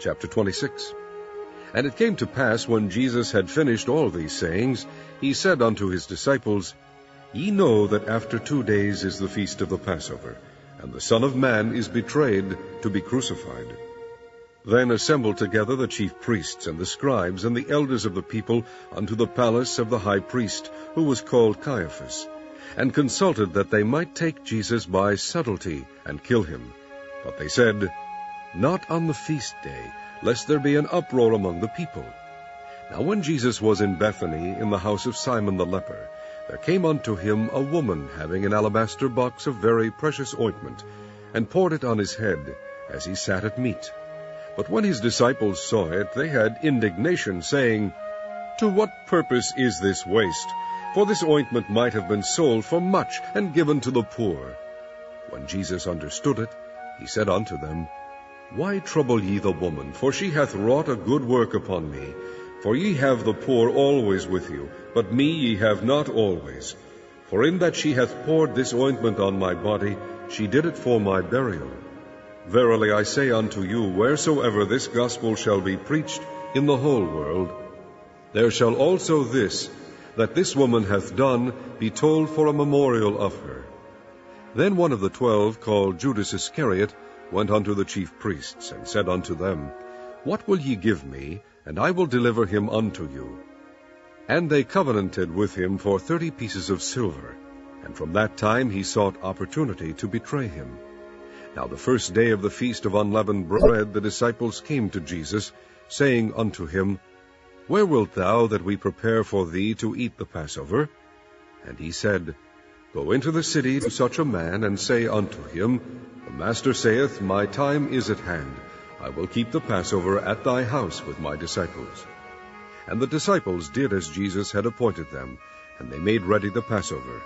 Chapter 26. And it came to pass, when Jesus had finished all these sayings, he said unto his disciples, Ye know that after 2 days is the feast of the Passover, and the Son of Man is betrayed to be crucified. Then assembled together the chief priests and the scribes and the elders of the people unto the palace of the high priest, who was called Caiaphas, and consulted that they might take Jesus by subtlety and kill him. But they said, Not on the feast day, lest there be an uproar among the people. Now when Jesus was in Bethany, in the house of Simon the leper, there came unto him a woman having an alabaster box of very precious ointment, and poured it on his head, as he sat at meat. But when his disciples saw it, they had indignation, saying, To what purpose is this waste? For this ointment might have been sold for much, and given to the poor. When Jesus understood it, he said unto them, Why trouble ye the woman? For she hath wrought a good work upon me. For ye have the poor always with you, but me ye have not always. For in that she hath poured this ointment on my body, she did it for my burial. Verily I say unto you, wheresoever this gospel shall be preached in the whole world, there shall also this, that this woman hath done, be told for a memorial of her. Then one of the 12, called Judas Iscariot, went unto the chief priests, and said unto them, What will ye give me, and I will deliver him unto you? And they covenanted with him for 30 pieces of silver, and from that time he sought opportunity to betray him. Now the first day of the feast of unleavened bread, the disciples came to Jesus, saying unto him, Where wilt thou that we prepare for thee to eat the Passover? And he said, Go into the city to such a man, and say unto him, The Master saith, My time is at hand. I will keep the Passover at thy house with my disciples. And the disciples did as Jesus had appointed them, and they made ready the Passover.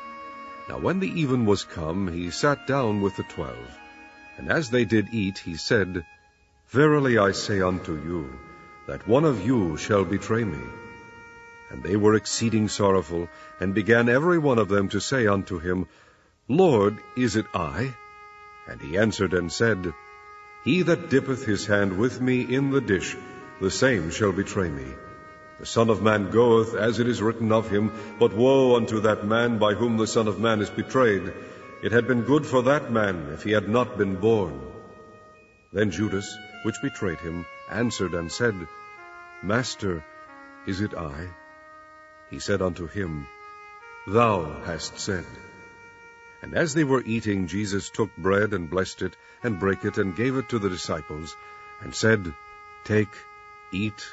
Now when the even was come, he sat down with the 12. And as they did eat, he said, Verily I say unto you, that one of you shall betray me. And they were exceeding sorrowful, and began every one of them to say unto him, Lord, is it I? And he answered and said, He that dippeth his hand with me in the dish, the same shall betray me. The Son of Man goeth, as it is written of him, but woe unto that man by whom the Son of Man is betrayed. It had been good for that man if he had not been born. Then Judas, which betrayed him, answered and said, Master, is it I? He said unto him, Thou hast said. And as they were eating, Jesus took bread, and blessed it, and brake it, and gave it to the disciples, and said, Take, eat,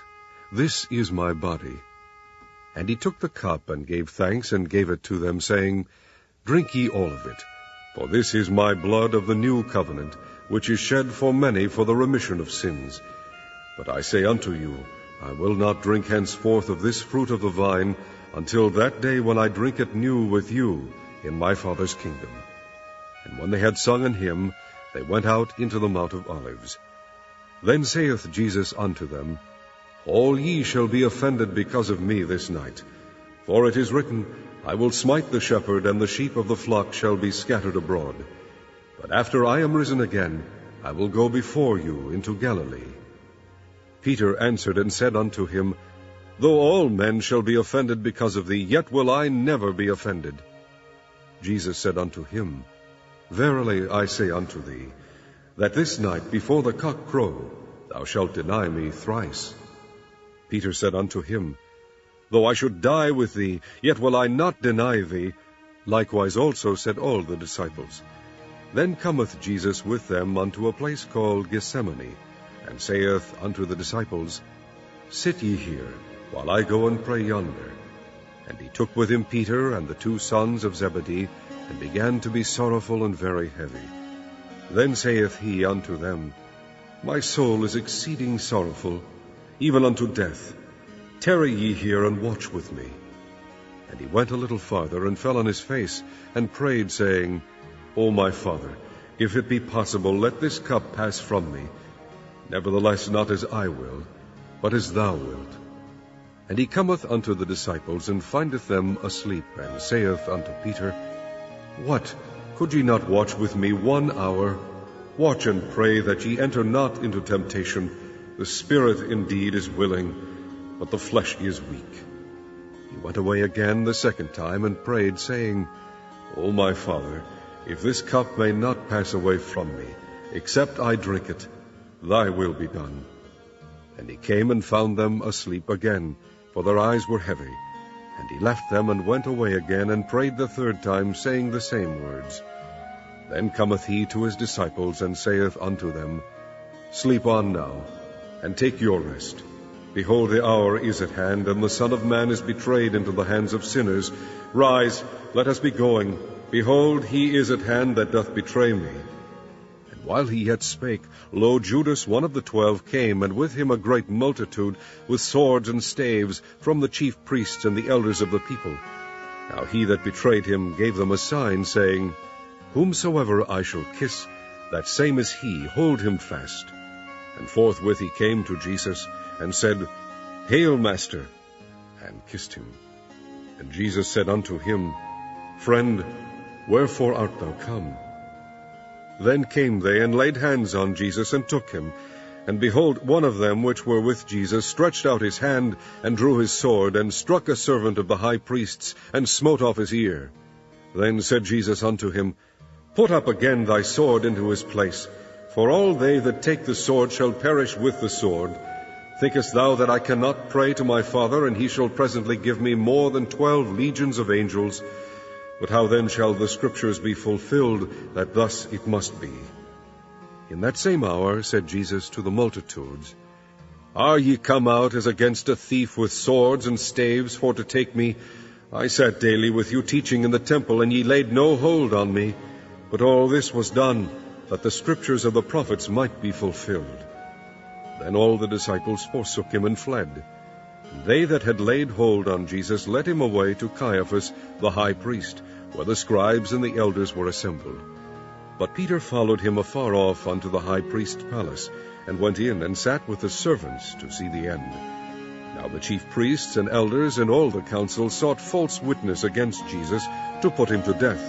this is my body. And he took the cup, and gave thanks, and gave it to them, saying, Drink ye all of it, for this is my blood of the new covenant, which is shed for many for the remission of sins. But I say unto you, I will not drink henceforth of this fruit of the vine, until that day when I drink it new with you in my Father's kingdom. And when they had sung an hymn, they went out into the Mount of Olives. Then saith Jesus unto them, All ye shall be offended because of me this night. For it is written, I will smite the shepherd, and the sheep of the flock shall be scattered abroad. But after I am risen again, I will go before you into Galilee. Peter answered and said unto him, Though all men shall be offended because of thee, yet will I never be offended. Jesus said unto him, Verily I say unto thee, that this night before the cock crow, thou shalt deny me thrice. Peter said unto him, Though I should die with thee, yet will I not deny thee. Likewise also said all the disciples. Then cometh Jesus with them unto a place called Gethsemane, and saith unto the disciples, Sit ye here, while I go and pray yonder. And he took with him Peter and the 2 sons of Zebedee, and began to be sorrowful and very heavy. Then saith he unto them, My soul is exceeding sorrowful, even unto death. Tarry ye here, and watch with me. And he went a little farther, and fell on his face, and prayed, saying, O my Father, if it be possible, let this cup pass from me. Nevertheless, not as I will, but as thou wilt. And he cometh unto the disciples, and findeth them asleep, and saith unto Peter, What, could ye not watch with me 1 hour? Watch and pray that ye enter not into temptation. The spirit indeed is willing, but the flesh is weak." He went away again the second time, and prayed, saying, "O my Father, if this cup may not pass away from me, except I drink it, thy will be done." And he came and found them asleep again, for their eyes were heavy. And he left them, and went away again, and prayed the third time, saying the same words. Then cometh he to his disciples, and saith unto them, "Sleep on now, and take your rest. Behold, the hour is at hand, and the Son of Man is betrayed into the hands of sinners. Rise, let us be going. Behold, he is at hand that doth betray me." And while he yet spake, lo, Judas, one of the 12, came, and with him a great multitude, with swords and staves, from the chief priests and the elders of the people. Now he that betrayed him gave them a sign, saying, "Whomsoever I shall kiss, that same is he, hold him fast." And forthwith he came to Jesus, and said, "Hail, Master," and kissed him. And Jesus said unto him, "Friend, wherefore art thou come?" Then came they, and laid hands on Jesus, and took him. And behold, one of them which were with Jesus stretched out his hand, and drew his sword, and struck a servant of the high priest's, and smote off his ear. Then said Jesus unto him, "Put up again thy sword into his place, for all they that take the sword shall perish with the sword. Thinkest thou that I cannot pray to my Father, and he shall presently give me more than 12 legions of angels? But how then shall the Scriptures be fulfilled, that thus it must be?" In that same hour said Jesus to the multitudes, "Are ye come out as against a thief with swords and staves for to take me? I sat daily with you teaching in the temple, and ye laid no hold on me. But all this was done, that the Scriptures of the prophets might be fulfilled." Then all the disciples forsook him and fled. And they that had laid hold on Jesus led him away to Caiaphas the high priest, where the scribes and the elders were assembled. But Peter followed him afar off unto the high priest's palace, and went in, and sat with the servants to see the end. Now the chief priests and elders and all the council sought false witness against Jesus, to put him to death,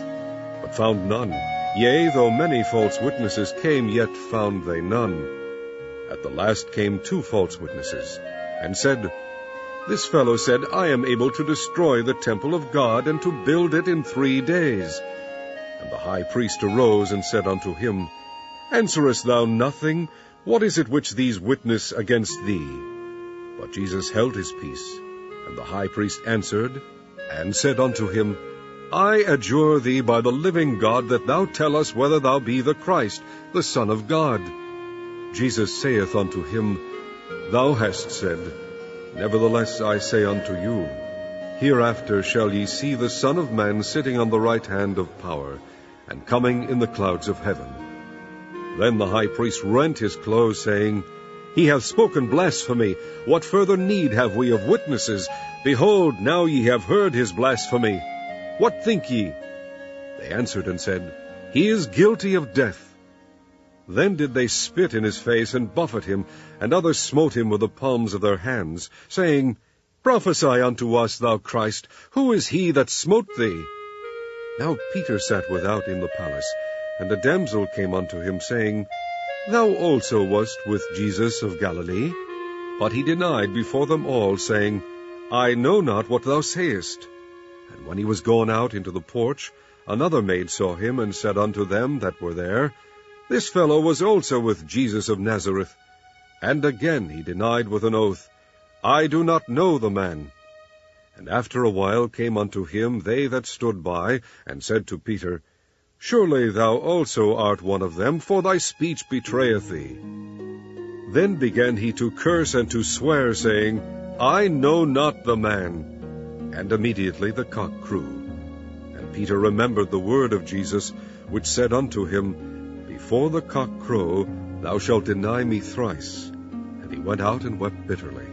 but found none. Yea, though many false witnesses came, yet found they none. At the last came 2 false witnesses, and said, "This fellow said, I am able to destroy the temple of God, and to build it in 3 days. And the high priest arose, and said unto him, "Answerest thou nothing? What is it which these witness against thee?" But Jesus held his peace. And the high priest answered, and said unto him, "I adjure thee by the living God, that thou tell us whether thou be the Christ, the Son of God." Jesus saith unto him, "Thou hast said. Nevertheless I say unto you, hereafter shall ye see the Son of Man sitting on the right hand of power, and coming in the clouds of heaven." Then the high priest rent his clothes, saying, "He hath spoken blasphemy. What further need have we of witnesses? Behold, now ye have heard his blasphemy. What think ye?" They answered and said, "He is guilty of death." Then did they spit in his face, and buffet him, and others smote him with the palms of their hands, saying, "Prophesy unto us, thou Christ, who is he that smote thee?" Now Peter sat without in the palace, and a damsel came unto him, saying, "Thou also wast with Jesus of Galilee." But he denied before them all, saying, "I know not what thou sayest." And when he was gone out into the porch, another maid saw him, and said unto them that were there, "This fellow was also with Jesus of Nazareth." And again he denied with an oath, "I do not know the man." And after a while came unto him they that stood by, and said to Peter, "Surely thou also art one of them, for thy speech betrayeth thee." Then began he to curse and to swear, saying, "I know not the man." And immediately the cock crew. And Peter remembered the word of Jesus, which said unto him, "Before the cock crow, thou shalt deny me thrice." And he went out and wept bitterly.